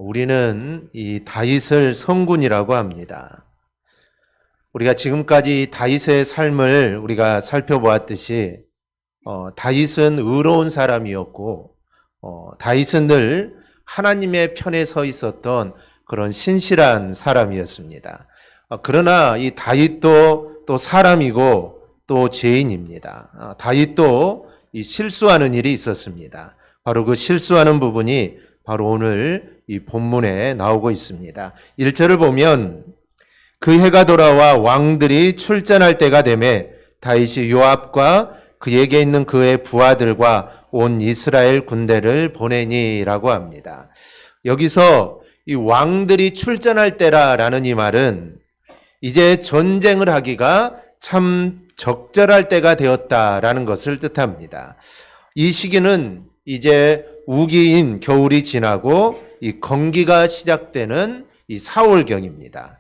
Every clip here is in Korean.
우리는 이 다윗을 성군이라고 합니다. 우리가 지금까지 다윗의 삶을 우리가 살펴보았듯이 다윗은 의로운 사람이었고 다윗은 늘 하나님의 편에 서 있었던 그런 신실한 사람이었습니다. 그러나 이 다윗도 또 사람이고 또 죄인입니다. 다윗도 이 실수하는 일이 있었습니다. 바로 그 실수하는 부분이 바로 오늘 이 본문에 나오고 있습니다. 1절을 보면 그 해가 돌아와 왕들이 출전할 때가 되매 다윗이 요압과 그에게 있는 그의 부하들과 온 이스라엘 군대를 보내니라고 합니다. 여기서 이 왕들이 출전할 때라는 이 말은 이제 전쟁을 하기가 참 적절할 때가 되었다라는 것을 뜻합니다. 이 시기는 이제 우기인 겨울이 지나고 이 건기가 시작되는 이 4월경입니다.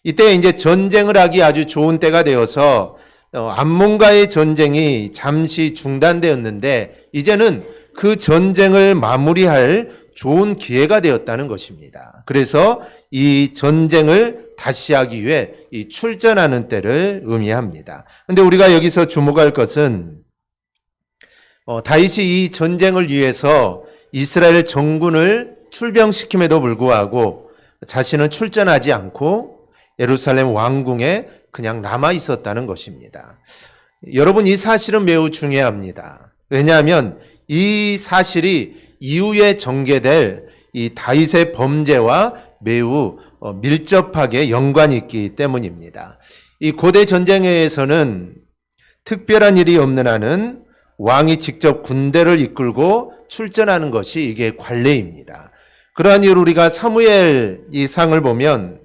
이때 이제 전쟁을 하기 아주 좋은 때가 되어서 암몬과의 전쟁이 잠시 중단되었는데 이제는 그 전쟁을 마무리할 좋은 기회가 되었다는 것입니다. 그래서 이 전쟁을 다시 하기 위해 이 출전하는 때를 의미합니다. 그런데 우리가 여기서 주목할 것은 다윗이 이 전쟁을 위해서 이스라엘 정군을 출병시킴에도 불구하고 자신은 출전하지 않고 예루살렘 왕궁에 그냥 남아 있었다는 것입니다. 여러분, 이 사실은 매우 중요합니다. 왜냐하면 이 사실이 이후에 전개될 이 다윗의 범죄와 매우 밀접하게 연관이 있기 때문입니다. 이 고대 전쟁에서는 특별한 일이 없는 한은 왕이 직접 군대를 이끌고 출전하는 것이 이게 관례입니다. 그러한 이유로 우리가 사무엘 이 상을 보면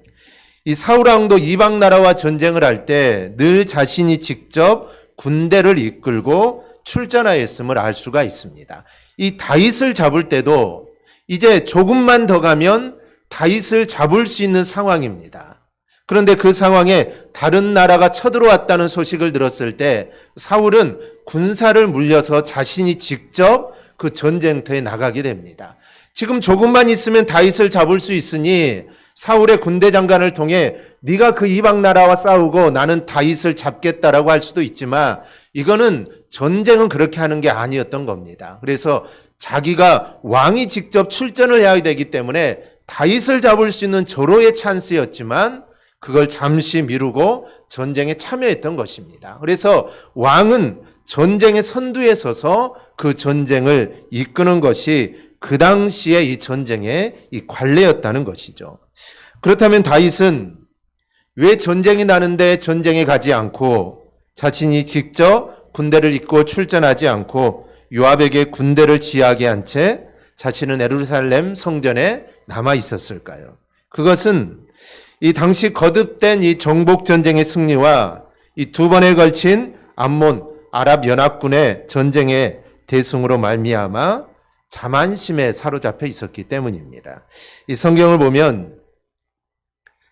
이 사울 왕도 이방 나라와 전쟁을 할 때 늘 자신이 직접 군대를 이끌고 출전하였음을 알 수가 있습니다. 이 다윗을 잡을 때도 이제 조금만 더 가면 다윗을 잡을 수 있는 상황입니다. 그런데 그 상황에 다른 나라가 쳐들어왔다는 소식을 들었을 때 사울은 군사를 물려서 자신이 직접 그 전쟁터에 나가게 됩니다. 지금 조금만 있으면 다윗을 잡을 수 있으니 사울의 군대 장관을 통해 네가 그 이방 나라와 싸우고 나는 다윗을 잡겠다라고 할 수도 있지만 이거는 전쟁은 그렇게 하는 게 아니었던 겁니다. 그래서 자기가 왕이 직접 출전을 해야 되기 때문에 다윗을 잡을 수 있는 절호의 찬스였지만 그걸 잠시 미루고 전쟁에 참여했던 것입니다. 그래서 왕은 전쟁의 선두에 서서 그 전쟁을 이끄는 것이 그 당시에 이 전쟁의 이 관례였다는 것이죠. 그렇다면 다윗은 왜 전쟁이 나는데 전쟁에 가지 않고 자신이 직접 군대를 이끌고 출전하지 않고 요압에게 군대를 지휘하게 한 채 자신은 예루살렘 성전에 남아 있었을까요? 그것은 이 당시 거듭된 이 정복 전쟁의 승리와 이 두 번에 걸친 암몬 아랍 연합군의 전쟁의 대승으로 말미암아 자만심에 사로잡혀 있었기 때문입니다. 이 성경을 보면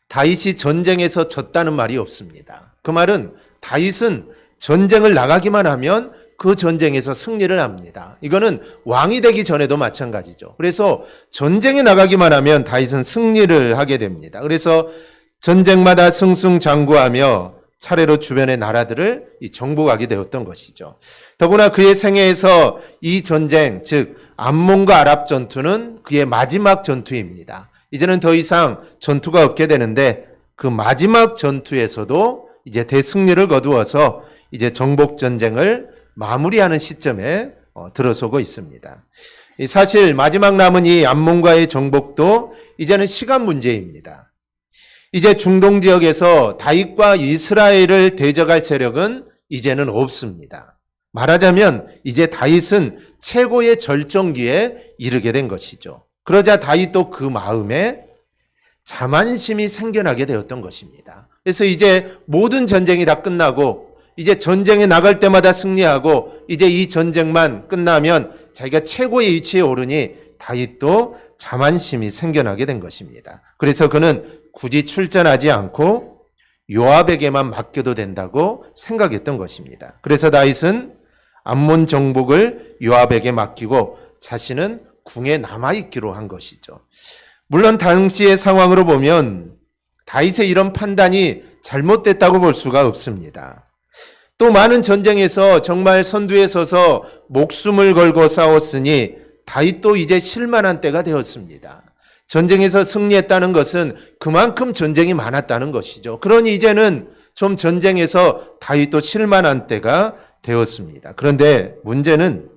다윗이 전쟁에서 졌다는 말이 없습니다. 그 말은 다윗은 전쟁을 나가기만 하면 그 전쟁에서 승리를 합니다. 이거는 왕이 되기 전에도 마찬가지죠. 그래서 전쟁에 나가기만 하면 다윗은 승리를 하게 됩니다. 그래서 전쟁마다 승승장구하며 차례로 주변의 나라들을 정복하게 되었던 것이죠. 더구나 그의 생애에서 이 전쟁, 즉 암몬과 아랍 전투는 그의 마지막 전투입니다. 이제는 더 이상 전투가 없게 되는데 그 마지막 전투에서도 이제 대승리를 거두어서 이제 정복 전쟁을 마무리하는 시점에 들어서고 있습니다. 사실 마지막 남은 이 암몬과의 정복도 이제는 시간 문제입니다. 이제 중동 지역에서 다윗과 이스라엘을 대적할 세력은 이제는 없습니다. 말하자면 이제 다윗은 최고의 절정기에 이르게 된 것이죠. 그러자 다윗도 그 마음에 자만심이 생겨나게 되었던 것입니다. 그래서 이제 모든 전쟁이 다 끝나고 이제 전쟁에 나갈 때마다 승리하고 이제 이 전쟁만 끝나면 자기가 최고의 위치에 오르니 다윗도 자만심이 생겨나게 된 것입니다. 그래서 그는 굳이 출전하지 않고 요압에게만 맡겨도 된다고 생각했던 것입니다. 그래서 다윗은 암몬 정복을 요압에게 맡기고 자신은 궁에 남아있기로 한 것이죠. 물론 당시의 상황으로 보면 다윗의 이런 판단이 잘못됐다고 볼 수가 없습니다. 또 많은 전쟁에서 정말 선두에 서서 목숨을 걸고 싸웠으니 다윗도 이제 실만한 때가 되었습니다. 전쟁에서 승리했다는 것은 그만큼 전쟁이 많았다는 것이죠. 그러니 이제는 좀 전쟁에서 다윗도 실만한 때가 되었습니다. 그런데 문제는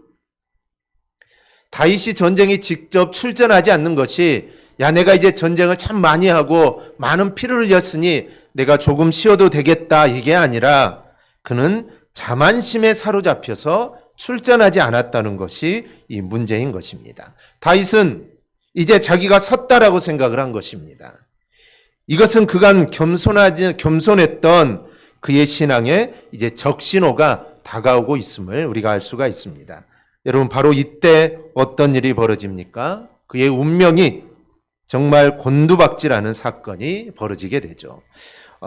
다윗이 전쟁에 직접 출전하지 않는 것이 야, 내가 이제 전쟁을 참 많이 하고 많은 피를 흘렸으니 내가 조금 쉬어도 되겠다, 이게 아니라 그는 자만심에 사로잡혀서 출전하지 않았다는 것이 이 문제인 것입니다. 다윗은 이제 자기가 섰다라고 생각을 한 것입니다. 이것은 그간 겸손했던 그의 신앙에 이제 적신호가 다가오고 있음을 우리가 알 수가 있습니다. 여러분, 바로 이때 어떤 일이 벌어집니까? 그의 운명이 정말 곤두박질하는 사건이 벌어지게 되죠.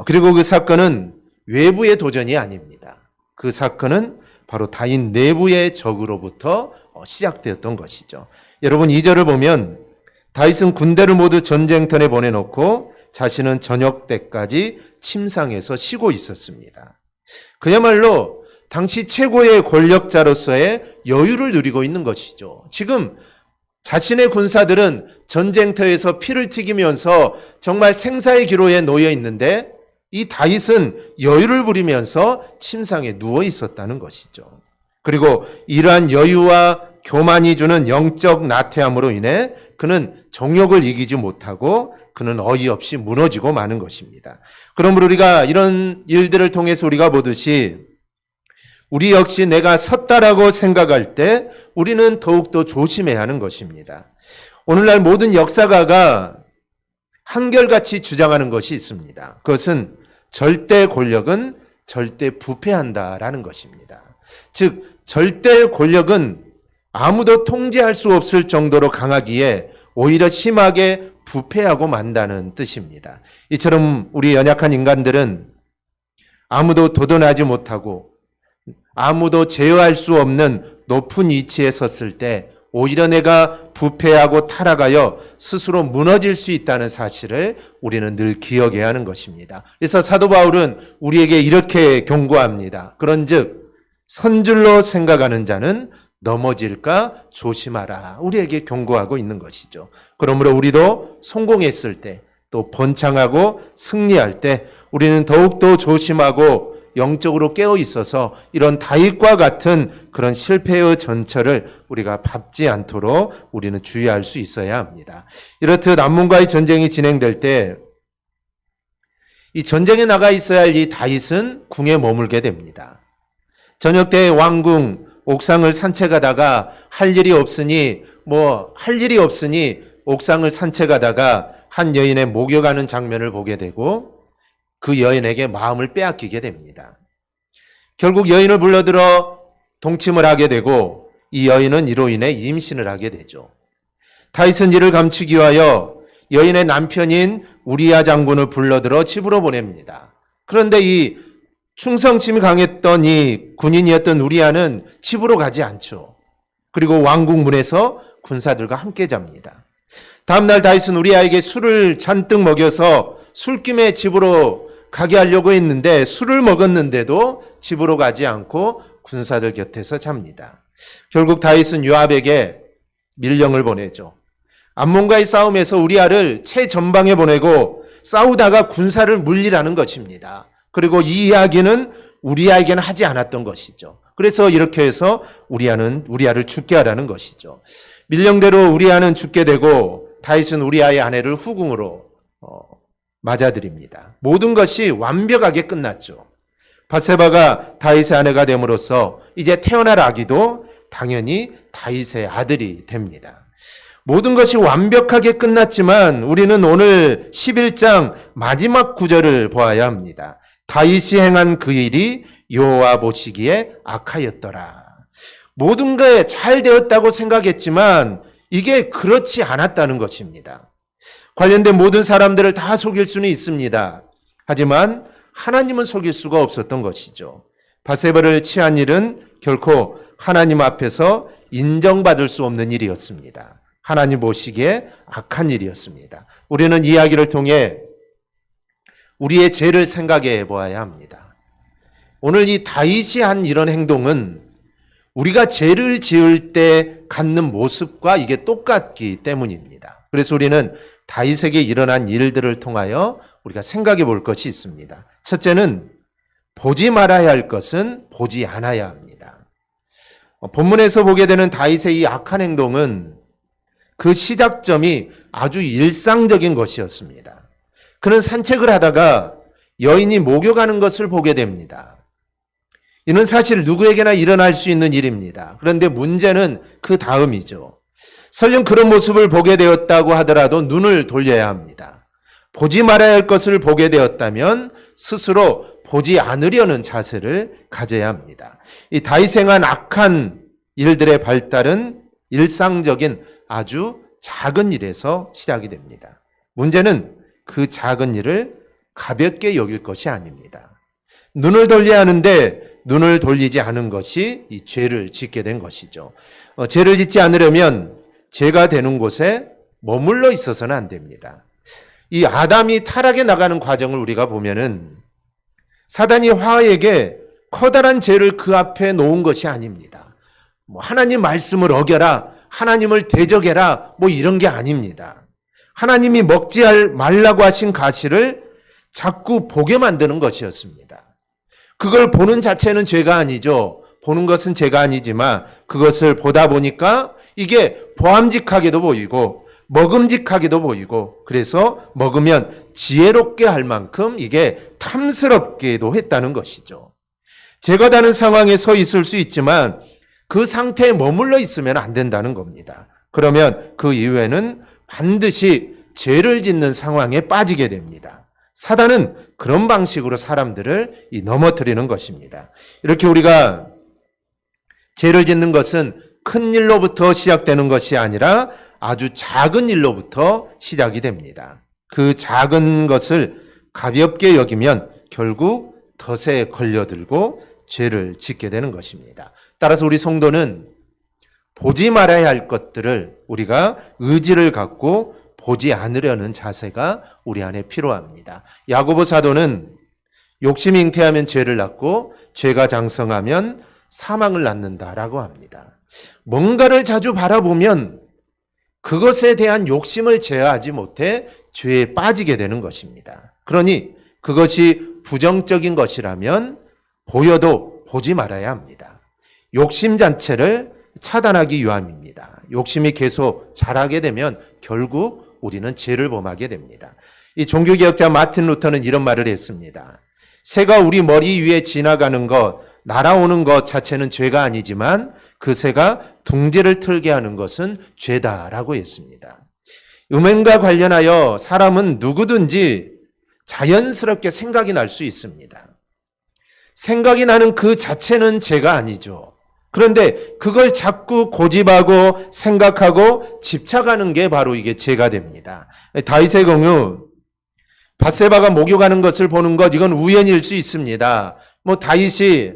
그리고 그 사건은 외부의 도전이 아닙니다. 그 사건은 바로 다윗 내부의 적으로부터 시작되었던 것이죠. 여러분, 2절을 보면 다윗은 군대를 모두 전쟁터에 보내놓고 자신은 저녁 때까지 침상에서 쉬고 있었습니다. 그야말로 당시 최고의 권력자로서의 여유를 누리고 있는 것이죠. 지금 자신의 군사들은 전쟁터에서 피를 튀기면서 정말 생사의 기로에 놓여 있는데 이 다윗은 여유를 부리면서 침상에 누워 있었다는 것이죠. 그리고 이러한 여유와 교만이 주는 영적 나태함으로 인해 그는 정욕을 이기지 못하고 그는 어이없이 무너지고 마는 것입니다. 그러므로 우리가 이런 일들을 통해서 우리가 보듯이 우리 역시 내가 섰다라고 생각할 때 우리는 더욱더 조심해야 하는 것입니다. 오늘날 모든 역사가가 한결같이 주장하는 것이 있습니다. 그것은 절대 권력은 절대 부패한다라는 것입니다. 즉, 절대 권력은 아무도 통제할 수 없을 정도로 강하기에 오히려 심하게 부패하고 만다는 뜻입니다. 이처럼 우리 연약한 인간들은 아무도 도전하지 못하고 아무도 제어할 수 없는 높은 위치에 섰을 때 오히려 내가 부패하고 타락하여 스스로 무너질 수 있다는 사실을 우리는 늘 기억해야 하는 것입니다. 그래서 사도 바울은 우리에게 이렇게 경고합니다. 그런즉 선줄로 생각하는 자는 넘어질까 조심하라. 우리에게 경고하고 있는 것이죠. 그러므로 우리도 성공했을 때, 또 번창하고 승리할 때 우리는 더욱더 조심하고 영적으로 깨어 있어서 이런 다윗과 같은 그런 실패의 전철을 우리가 밟지 않도록 우리는 주의할 수 있어야 합니다. 이렇듯 암몬과의 전쟁이 진행될 때 이 전쟁에 나가 있어야 할 이 다윗은 궁에 머물게 됩니다. 저녁 때 왕궁 옥상을 산책하다가 할 일이 없으니 옥상을 산책하다가 한 여인의 목욕하는 장면을 보게 되고 그 여인에게 마음을 빼앗기게 됩니다. 결국 여인을 불러들어 동침을 하게 되고 이 여인은 이로 인해 임신을 하게 되죠. 다윗은 이를 감추기 위하여 여인의 남편인 우리야 장군을 불러들어 집으로 보냅니다. 그런데 이 충성심이 강했던 이 군인이었던 우리야는 집으로 가지 않죠. 그리고 왕궁 문에서 군사들과 함께 잡니다. 다음날 다윗은 우리야에게 술을 잔뜩 먹여서 술김에 집으로 가게 하려고 했는데 술을 먹었는데도 집으로 가지 않고 군사들 곁에서 잡니다. 결국 다윗은 요압에게 밀령을 보내죠. 암몬과의 싸움에서 우리야를 최전방에 보내고 싸우다가 군사를 물리라는 것입니다. 그리고 이 이야기는 우리야에게는 하지 않았던 것이죠. 그래서 이렇게 해서 우리야를 죽게 하라는 것이죠. 밀령대로 우리야는 죽게 되고 다윗은 우리야의 아내를 후궁으로 맞아들입니다. 모든 것이 완벽하게 끝났죠. 밧세바가 다윗의 아내가 됨으로써 이제 태어날 아기도 당연히 다윗의 아들이 됩니다. 모든 것이 완벽하게 끝났지만 우리는 오늘 11장 마지막 구절을 보아야 합니다. 다윗이 행한 그 일이 여호와 보시기에 악하였더라. 모든 게 잘 되었다고 생각했지만 이게 그렇지 않았다는 것입니다. 관련된 모든 사람들을 다 속일 수는 있습니다. 하지만 하나님은 속일 수가 없었던 것이죠. 밧세바를 취한 일은 결코 하나님 앞에서 인정받을 수 없는 일이었습니다. 하나님 보시기에 악한 일이었습니다. 우리는 이 이야기를 통해 우리의 죄를 생각해 보아야 합니다. 오늘 이 다윗이 한 이런 행동은 우리가 죄를 지을 때 갖는 모습과 이게 똑같기 때문입니다. 그래서 우리는 다윗에게 일어난 일들을 통하여 우리가 생각해 볼 것이 있습니다. 첫째는 보지 말아야 할 것은 보지 않아야 합니다. 본문에서 보게 되는 다윗의 이 악한 행동은 그 시작점이 아주 일상적인 것이었습니다. 그는 산책을 하다가 여인이 목욕하는 것을 보게 됩니다. 이는 사실 누구에게나 일어날 수 있는 일입니다. 그런데 문제는 그 다음이죠. 설령 그런 모습을 보게 되었다고 하더라도 눈을 돌려야 합니다. 보지 말아야 할 것을 보게 되었다면 스스로 보지 않으려는 자세를 가져야 합니다. 이 다윗이 행한 악한 일들의 발달은 일상적인 아주 작은 일에서 시작이 됩니다. 문제는 그 작은 일을 가볍게 여길 것이 아닙니다. 눈을 돌려야 하는데 눈을 돌리지 않은 것이 이 죄를 짓게 된 것이죠. 죄를 짓지 않으려면 죄가 되는 곳에 머물러 있어서는 안 됩니다. 이 아담이 타락해 나가는 과정을 우리가 보면은 사단이 하와에게 커다란 죄를 그 앞에 놓은 것이 아닙니다. 하나님 말씀을 어겨라, 하나님을 대적해라, 이런 게 아닙니다. 하나님이 먹지 말라고 하신 가시를 자꾸 보게 만드는 것이었습니다. 그걸 보는 자체는 죄가 아니죠. 보는 것은 죄가 아니지만 그것을 보다 보니까 이게 보암직하게도 보이고 먹음직하게도 보이고 그래서 먹으면 지혜롭게 할 만큼 이게 탐스럽게도 했다는 것이죠. 죄가 다는 상황에 서 있을 수 있지만 그 상태에 머물러 있으면 안 된다는 겁니다. 그러면 그 이후에는 반드시 죄를 짓는 상황에 빠지게 됩니다. 사단은 그런 방식으로 사람들을 넘어뜨리는 것입니다. 이렇게 우리가 죄를 짓는 것은 큰 일로부터 시작되는 것이 아니라 아주 작은 일로부터 시작이 됩니다. 그 작은 것을 가볍게 여기면 결국 덫에 걸려들고 죄를 짓게 되는 것입니다. 따라서 우리 성도는 보지 말아야 할 것들을 우리가 의지를 갖고 보지 않으려는 자세가 우리 안에 필요합니다. 야고보 사도는 욕심이 잉태하면 죄를 낳고 죄가 장성하면 사망을 낳는다라고 합니다. 뭔가를 자주 바라보면 그것에 대한 욕심을 제어하지 못해 죄에 빠지게 되는 것입니다. 그러니 그것이 부정적인 것이라면 보여도 보지 말아야 합니다. 욕심 자체를 차단하기 위함입니다. 욕심이 계속 자라게 되면 결국 우리는 죄를 범하게 됩니다. 이 종교개혁자 마틴 루터는 이런 말을 했습니다. 새가 우리 머리 위에 지나가는 것, 날아오는 것 자체는 죄가 아니지만 그 새가 둥지를 틀게 하는 것은 죄다라고 했습니다. 음행과 관련하여 사람은 누구든지 자연스럽게 생각이 날 수 있습니다. 생각이 나는 그 자체는 죄가 아니죠. 그런데 그걸 자꾸 고집하고 생각하고 집착하는 게 바로 이게 죄가 됩니다. 다윗의 경우 밧세바가 목욕하는 것을 보는 것 이건 우연일 수 있습니다. 다윗이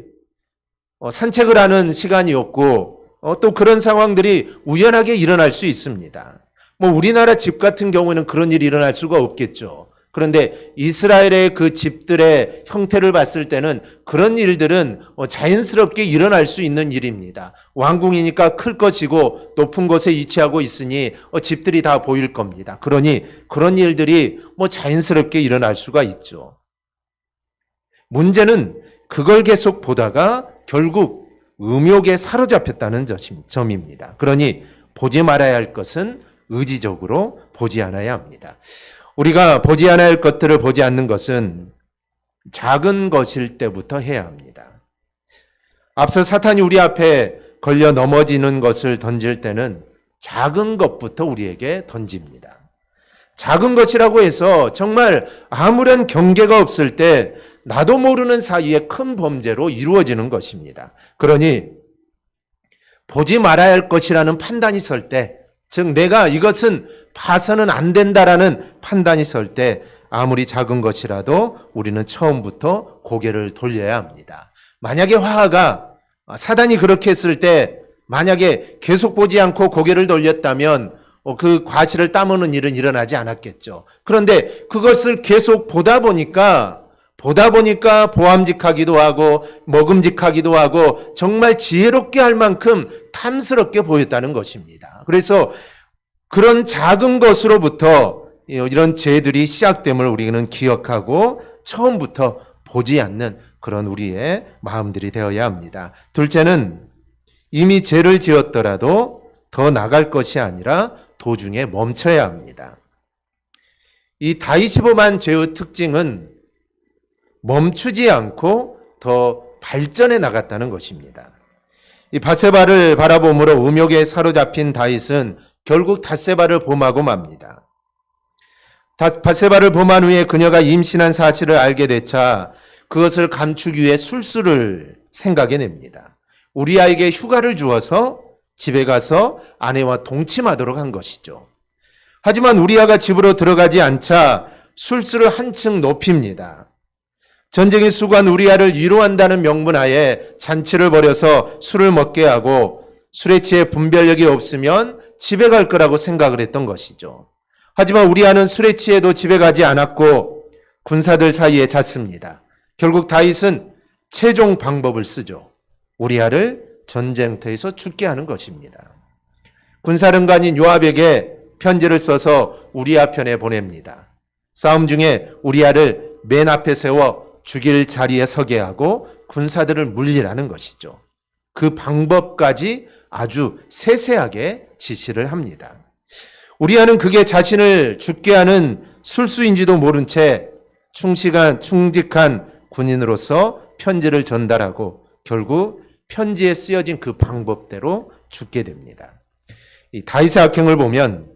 산책을 하는 시간이었고 또 그런 상황들이 우연하게 일어날 수 있습니다. 우리나라 집 같은 경우에는 그런 일이 일어날 수가 없겠죠. 그런데 이스라엘의 그 집들의 형태를 봤을 때는 그런 일들은 자연스럽게 일어날 수 있는 일입니다. 왕궁이니까 클 것이고 높은 곳에 위치하고 있으니 집들이 다 보일 겁니다. 그러니 그런 일들이 자연스럽게 일어날 수가 있죠. 문제는 그걸 계속 보다가 결국 음욕에 사로잡혔다는 점입니다. 그러니 보지 말아야 할 것은 의지적으로 보지 않아야 합니다. 우리가 보지 않아야 할 것들을 보지 않는 것은 작은 것일 때부터 해야 합니다. 앞서 사탄이 우리 앞에 걸려 넘어지는 것을 던질 때는 작은 것부터 우리에게 던집니다. 작은 것이라고 해서 정말 아무런 경계가 없을 때 나도 모르는 사이에 큰 범죄로 이루어지는 것입니다. 그러니 보지 말아야 할 것이라는 판단이 설 때, 즉 내가 이것은 봐서는 안 된다라는 판단이 설 때 아무리 작은 것이라도 우리는 처음부터 고개를 돌려야 합니다. 만약에 화가 사단이 그렇게 했을 때 만약에 계속 보지 않고 고개를 돌렸다면 그 과실을 따먹는 일은 일어나지 않았겠죠. 그런데 그것을 계속 보다 보니까 보암직하기도 하고 먹음직하기도 하고 정말 지혜롭게 할 만큼 탐스럽게 보였다는 것입니다. 그래서 그런 작은 것으로부터 이런 죄들이 시작됨을 우리는 기억하고 처음부터 보지 않는 그런 우리의 마음들이 되어야 합니다. 둘째는 이미 죄를 지었더라도 더 나갈 것이 아니라 도중에 멈춰야 합니다. 이 다윗이 범한 죄의 특징은 멈추지 않고 더 발전해 나갔다는 것입니다. 이 밧세바를 바라보므로 음욕에 사로잡힌 다윗은 결국 닷세바를 범하고 맙니다. 밧세바를 범한 후에 그녀가 임신한 사실을 알게 되자 그것을 감추기 위해 술수를 생각해냅니다. 우리아에게 휴가를 주어서 집에 가서 아내와 동침하도록 한 것이죠. 하지만 우리아가 집으로 들어가지 않자 술수를 한층 높입니다. 전쟁에 수고한 우리아를 위로한다는 명분하에 잔치를 벌여서 술을 먹게 하고 술에 취해 분별력이 없으면 집에 갈 거라고 생각을 했던 것이죠. 하지만 우리아는 술에 취해도 집에 가지 않았고 군사들 사이에 잤습니다. 결국 다윗은 최종 방법을 쓰죠. 우리아를 전쟁터에서 죽게 하는 것입니다. 군사령관인 요압에게 편지를 써서 우리아 편에 보냅니다. 싸움 중에 우리아를 맨 앞에 세워 죽일 자리에 서게 하고 군사들을 물리라는 것이죠. 그 방법까지 아주 세세하게 지시를 합니다. 우리아는 그게 자신을 죽게 하는 술수인지도 모른 채 충직한 군인으로서 편지를 전달하고 결국 편지에 쓰여진 그 방법대로 죽게 됩니다. 이 다윗의 악행을 보면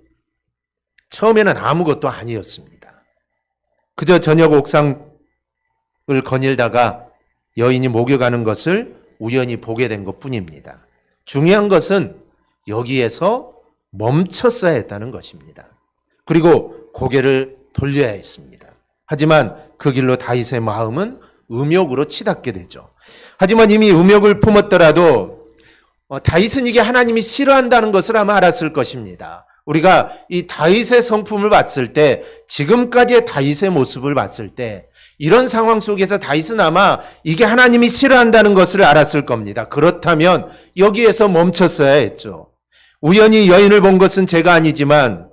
처음에는 아무것도 아니었습니다. 그저 저녁 옥상을 거닐다가 여인이 목욕하는 것을 우연히 보게 된 것뿐입니다. 중요한 것은 여기에서 멈췄어야 했다는 것입니다. 그리고 고개를 돌려야 했습니다. 하지만 그 길로 다윗의 마음은 음욕으로 치닫게 되죠. 하지만 이미 음욕을 품었더라도 다윗은 이게 하나님이 싫어한다는 것을 아마 알았을 것입니다. 우리가 이 다윗의 성품을 봤을 때, 지금까지의 다윗의 모습을 봤을 때 이런 상황 속에서 다윗은 아마 이게 하나님이 싫어한다는 것을 알았을 겁니다. 그렇다면 여기에서 멈췄어야 했죠. 우연히 여인을 본 것은 죄가 아니지만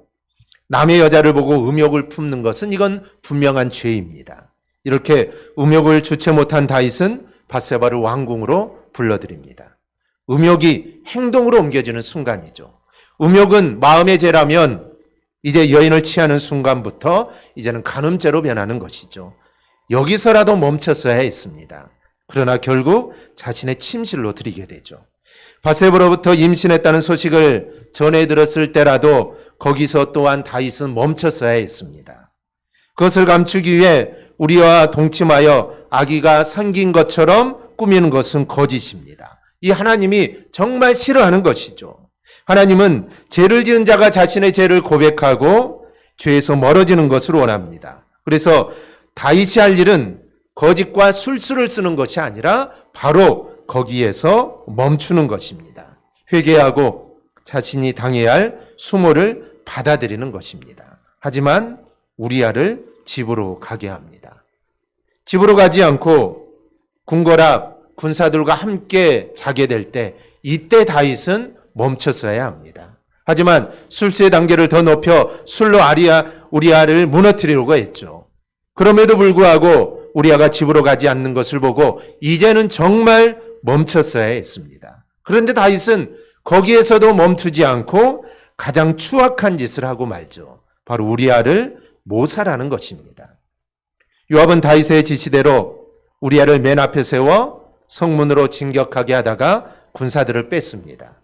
남의 여자를 보고 음욕을 품는 것은 이건 분명한 죄입니다. 이렇게 음욕을 주체 못한 다윗은 밧세바를 왕궁으로 불러들입니다. 음욕이 행동으로 옮겨지는 순간이죠. 음욕은 마음의 죄라면 이제 여인을 취하는 순간부터 이제는 간음죄로 변하는 것이죠. 여기서라도 멈췄어야 했습니다. 그러나 결국 자신의 침실로 들이게 되죠. 밧세바로부터 임신했다는 소식을 전해 들었을 때라도 거기서 또한 다윗은 멈췄어야 했습니다. 그것을 감추기 위해 우리와 동침하여 아기가 생긴 것처럼 꾸미는 것은 거짓입니다. 이 하나님이 정말 싫어하는 것이죠. 하나님은 죄를 지은 자가 자신의 죄를 고백하고 죄에서 멀어지는 것을 원합니다. 그래서 다윗이 할 일은 거짓과 술수를 쓰는 것이 아니라 바로 거기에서 멈추는 것입니다. 회개하고 자신이 당해야 할 수모를 받아들이는 것입니다. 하지만 우리아를 집으로 가게 합니다. 집으로 가지 않고 궁궐앞 군사들과 함께 자게 될 때 이때 다윗은 멈췄어야 합니다. 하지만 술수의 단계를 더 높여 술로 우리아를 무너뜨리려고 했죠. 그럼에도 불구하고 우리아가 집으로 가지 않는 것을 보고 이제는 정말 멈췄어야 했습니다. 그런데 다윗은 거기에서도 멈추지 않고 가장 추악한 짓을 하고 말죠. 바로 우리아를 모살하는 것입니다. 요압은 다윗의 지시대로 우리아를 맨 앞에 세워 성문으로 진격하게 하다가 군사들을 뺐습니다.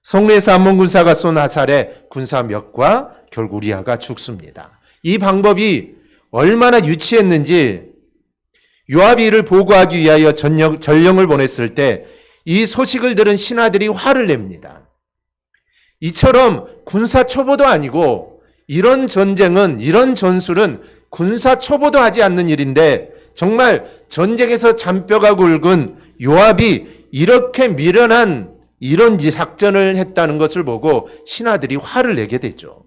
성내에서 암몬 군사가 쏜 화살에 군사 몇과 결국 우리아가 죽습니다. 이 방법이 얼마나 유치했는지 요압이 이를 보고하기 위하여 전령을 보냈을 때 이 소식을 들은 신하들이 화를 냅니다. 이처럼 군사 초보도 아니고 이런 전쟁은, 이런 전술은 군사 초보도 하지 않는 일인데 정말 전쟁에서 잔뼈가 굵은 요압이 이렇게 미련한 이런 작전을 했다는 것을 보고 신하들이 화를 내게 되죠.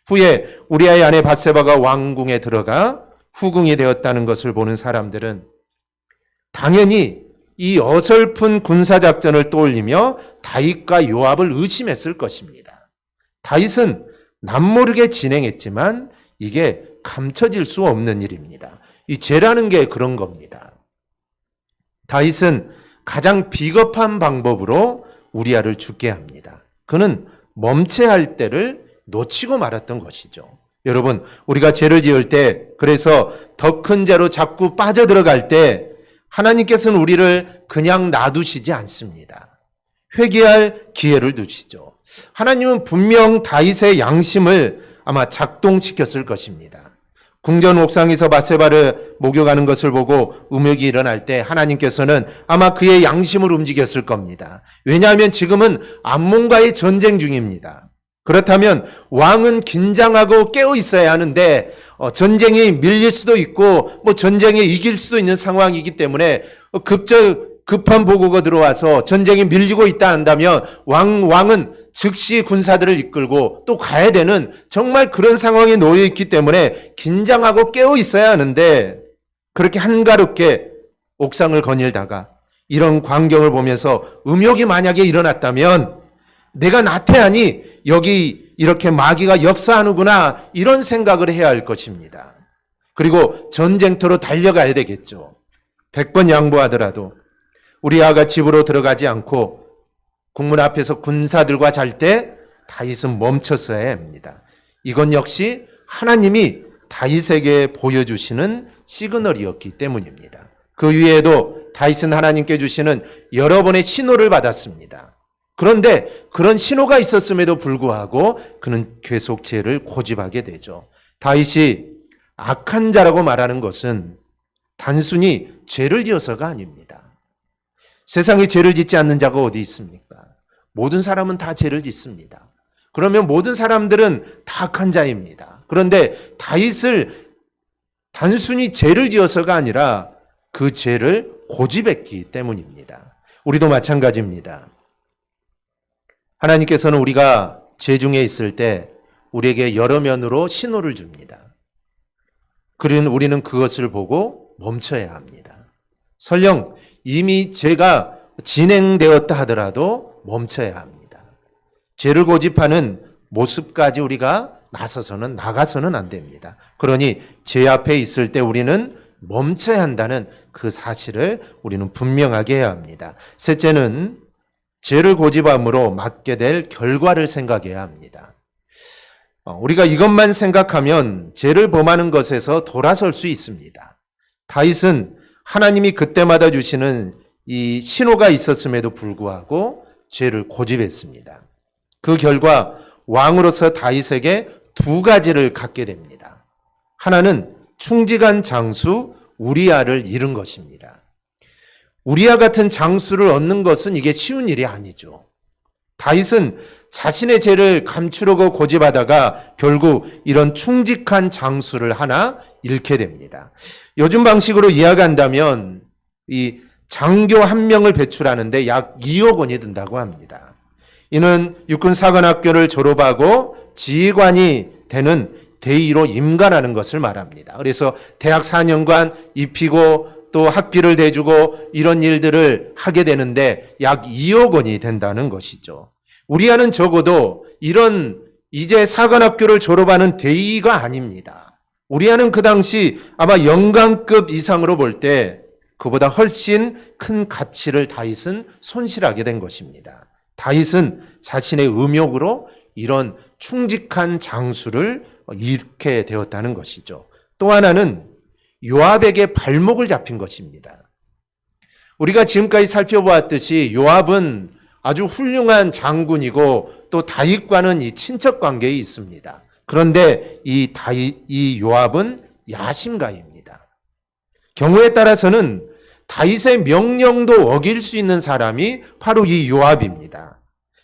후에 우리아의 아내 밧세바가 왕궁에 들어가 후궁이 되었다는 것을 보는 사람들은 당연히 이 어설픈 군사작전을 떠올리며 다윗과 요압을 의심했을 것입니다. 다윗은 남모르게 진행했지만 이게 감춰질 수 없는 일입니다. 이 죄라는 게 그런 겁니다. 다윗은 가장 비겁한 방법으로 우리아를 죽게 합니다. 그는 멈춰야 할 때를 놓치고 말았던 것이죠. 여러분, 우리가 죄를 지을 때, 그래서 더 큰 죄로 자꾸 빠져들어갈 때 하나님께서는 우리를 그냥 놔두시지 않습니다. 회개할 기회를 두시죠. 하나님은 분명 다윗의 양심을 아마 작동시켰을 것입니다. 궁전 옥상에서 밧세바를 목욕하는 것을 보고 음욕이 일어날 때 하나님께서는 아마 그의 양심을 움직였을 겁니다. 왜냐하면 지금은 암몬과의 전쟁 중입니다. 그렇다면 왕은 긴장하고 깨어 있어야 하는데 전쟁이 밀릴 수도 있고 전쟁에 이길 수도 있는 상황이기 때문에 급한 보고가 들어와서 전쟁이 밀리고 있다 한다면 왕은 즉시 군사들을 이끌고 또 가야 되는 정말 그런 상황에 놓여 있기 때문에 긴장하고 깨어 있어야 하는데 그렇게 한가롭게 옥상을 거닐다가 이런 광경을 보면서 음욕이 만약에 일어났다면 내가 나태하니 여기 이렇게 마귀가 역사하는구나 이런 생각을 해야 할 것입니다. 그리고 전쟁터로 달려가야 되겠죠. 100번 양보하더라도 우리아가 집으로 들어가지 않고 국문 앞에서 군사들과 잘 때 다윗은 멈췄어야 합니다. 이건 역시 하나님이 다윗에게 보여주시는 시그널이었기 때문입니다. 그 위에도 다윗은 하나님께 주시는 여러 번의 신호를 받았습니다. 그런데 그런 신호가 있었음에도 불구하고 그는 계속 죄를 고집하게 되죠. 다윗이 악한 자라고 말하는 것은 단순히 죄를 지어서가 아닙니다. 세상에 죄를 짓지 않는 자가 어디 있습니까? 모든 사람은 다 죄를 짓습니다. 그러면 모든 사람들은 다 악한 자입니다. 그런데 다윗을 단순히 죄를 지어서가 아니라 그 죄를 고집했기 때문입니다. 우리도 마찬가지입니다. 하나님께서는 우리가 죄 중에 있을 때 우리에게 여러 면으로 신호를 줍니다. 그러나 우리는 그것을 보고 멈춰야 합니다. 설령 이미 죄가 진행되었다 하더라도 멈춰야 합니다. 죄를 고집하는 모습까지 우리가 나가서는 안 됩니다. 그러니 죄 앞에 있을 때 우리는 멈춰야 한다는 그 사실을 우리는 분명하게 해야 합니다. 셋째는 죄를 고집함으로 맞게 될 결과를 생각해야 합니다. 우리가 이것만 생각하면 죄를 범하는 것에서 돌아설 수 있습니다. 다윗은 하나님이 그때마다 주시는 이 신호가 있었음에도 불구하고 죄를 고집했습니다. 그 결과 왕으로서 다윗에게 두 가지를 갖게 됩니다. 하나는 충직한 장수 우리아를 잃은 것입니다. 우리아 같은 장수를 얻는 것은 이게 쉬운 일이 아니죠. 다윗은 자신의 죄를 감추려고 고집하다가 결국 이런 충직한 장수를 하나 잃게 됩니다. 요즘 방식으로 이야기한다면 이 장교 한 명을 배출하는데 약 2억 원이 든다고 합니다. 이는 육군 사관학교를 졸업하고 지휘관이 되는 대위로 임관하는 것을 말합니다. 그래서 대학 4년간 입히고 또 학비를 대주고 이런 일들을 하게 되는데 약 2억 원이 된다는 것이죠. 우리아는 적어도 이런 이제 사관학교를 졸업하는 대위가 아닙니다. 우리아는 그 당시 아마 영관급 이상으로 볼 때 그보다 훨씬 큰 가치를 다윗은 손실하게 된 것입니다. 다윗은 자신의 음욕으로 이런 충직한 장수를 잃게 되었다는 것이죠. 또 하나는 요압에게 발목을 잡힌 것입니다. 우리가 지금까지 살펴보았듯이 요압은 아주 훌륭한 장군이고 또 다윗과는 이 친척 관계에 있습니다. 그런데 이 요압은 야심가입니다. 경우에 따라서는 다윗의 명령도 어길 수 있는 사람이 바로 이 요압입니다.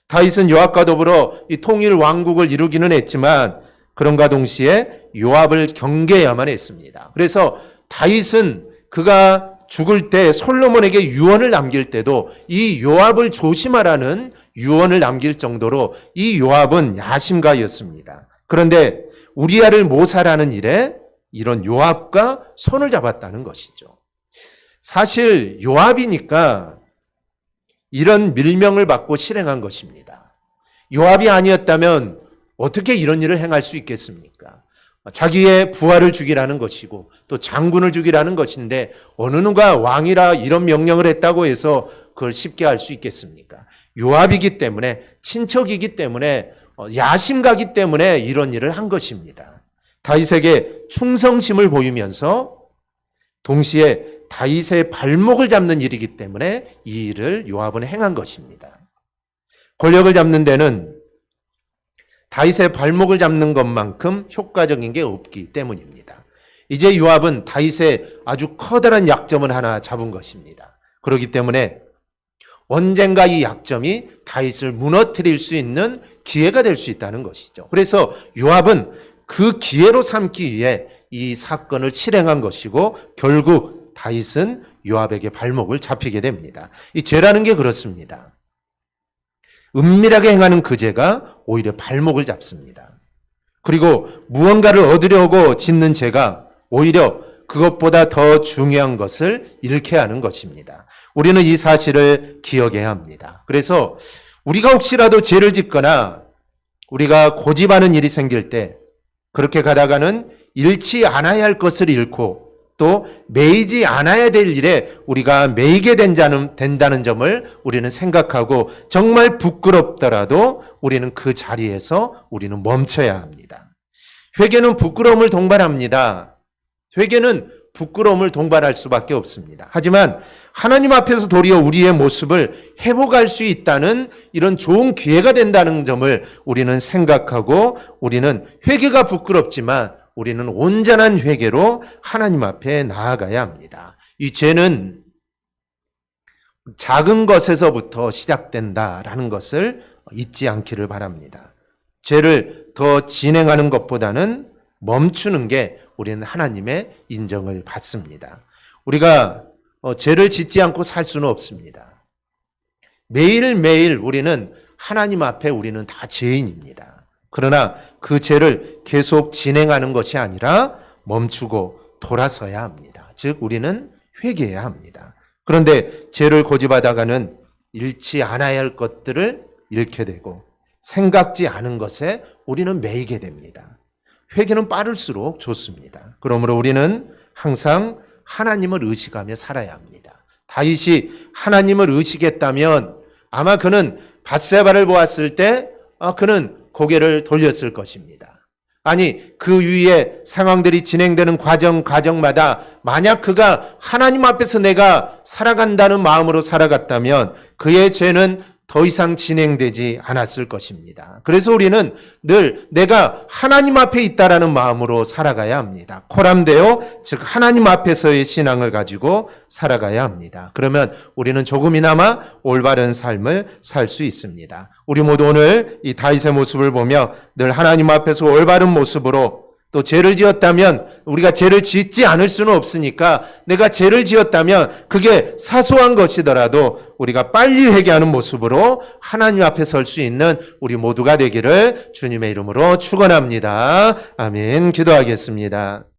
다윗은 요압과 더불어 이 통일 왕국을 이루기는 했지만 그런가 동시에 요압을 경계해야만 했습니다. 그래서 다윗은 그가 죽을 때 솔로몬에게 유언을 남길 때도 이 요압을 조심하라는 유언을 남길 정도로 이 요압은 야심가였습니다. 그런데 우리아를 모살하는 일에 이런 요압과 손을 잡았다는 것이죠. 사실 요압이니까 이런 밀명을 받고 실행한 것입니다. 요압이 아니었다면 어떻게 이런 일을 행할 수 있겠습니까? 자기의 부하를 죽이라는 것이고 또 장군을 죽이라는 것인데 어느 누가 왕이라 이런 명령을 했다고 해서 그걸 쉽게 할 수 있겠습니까? 요압이기 때문에, 친척이기 때문에, 야심가기 때문에 이런 일을 한 것입니다. 다윗에게 충성심을 보이면서 동시에 다윗의 발목을 잡는 일이기 때문에 이 일을 요압은 행한 것입니다. 권력을 잡는 데는 다윗의 발목을 잡는 것만큼 효과적인 게 없기 때문입니다. 이제 요압은 다윗의 아주 커다란 약점을 하나 잡은 것입니다. 그렇기 때문에 언젠가 이 약점이 다윗을 무너뜨릴 수 있는 기회가 될 수 있다는 것이죠. 그래서 요압은 그 기회로 삼기 위해 이 사건을 실행한 것이고 결국 다윗은 요압에게 발목을 잡히게 됩니다. 이 죄라는 게 그렇습니다. 은밀하게 행하는 그 죄가 오히려 발목을 잡습니다. 그리고 무언가를 얻으려고 짓는 죄가 오히려 그것보다 더 중요한 것을 잃게 하는 것입니다. 우리는 이 사실을 기억해야 합니다. 그래서 우리가 혹시라도 죄를 짓거나 우리가 고집하는 일이 생길 때 그렇게 가다가는 잃지 않아야 할 것을 잃고 또 매이지 않아야 될 일에 우리가 매이게 된다는 점을 우리는 생각하고 정말 부끄럽더라도 우리는 그 자리에서 우리는 멈춰야 합니다. 회개는 부끄러움을 동반합니다. 회개는 부끄러움을 동반할 수밖에 없습니다. 하지만 하나님 앞에서 도리어 우리의 모습을 회복할 수 있다는 이런 좋은 기회가 된다는 점을 우리는 생각하고 우리는 회개가 부끄럽지만 우리는 온전한 회개로 하나님 앞에 나아가야 합니다. 이 죄는 작은 것에서부터 시작된다라는 것을 잊지 않기를 바랍니다. 죄를 더 진행하는 것보다는 멈추는 게 우리는 하나님의 인정을 받습니다. 우리가 죄를 짓지 않고 살 수는 없습니다. 매일매일 우리는 하나님 앞에 우리는 다 죄인입니다. 그러나 그 죄를 계속 진행하는 것이 아니라 멈추고 돌아서야 합니다. 즉 우리는 회개해야 합니다. 그런데 죄를 고집하다가는 잃지 않아야 할 것들을 잃게 되고 생각지 않은 것에 우리는 매이게 됩니다. 회개는 빠를수록 좋습니다. 그러므로 우리는 항상 하나님을 의식하며 살아야 합니다. 다윗이 하나님을 의식했다면 아마 그는 밧세바를 보았을 때 그는 고개를 돌렸을 것입니다. 아니 그 위에 상황들이 진행되는 과정마다 만약 그가 하나님 앞에서 내가 살아간다는 마음으로 살아갔다면 그의 죄는 더 이상 진행되지 않았을 것입니다. 그래서 우리는 늘 내가 하나님 앞에 있다라는 마음으로 살아가야 합니다. 코람데오, 즉 하나님 앞에서의 신앙을 가지고 살아가야 합니다. 그러면 우리는 조금이나마 올바른 삶을 살 수 있습니다. 우리 모두 오늘 이 다윗의 모습을 보며 늘 하나님 앞에서 올바른 모습으로 또 죄를 지었다면 우리가 죄를 짓지 않을 수는 없으니까 내가 죄를 지었다면 그게 사소한 것이더라도 우리가 빨리 회개하는 모습으로 하나님 앞에 설 수 있는 우리 모두가 되기를 주님의 이름으로 축원합니다. 아멘. 기도하겠습니다.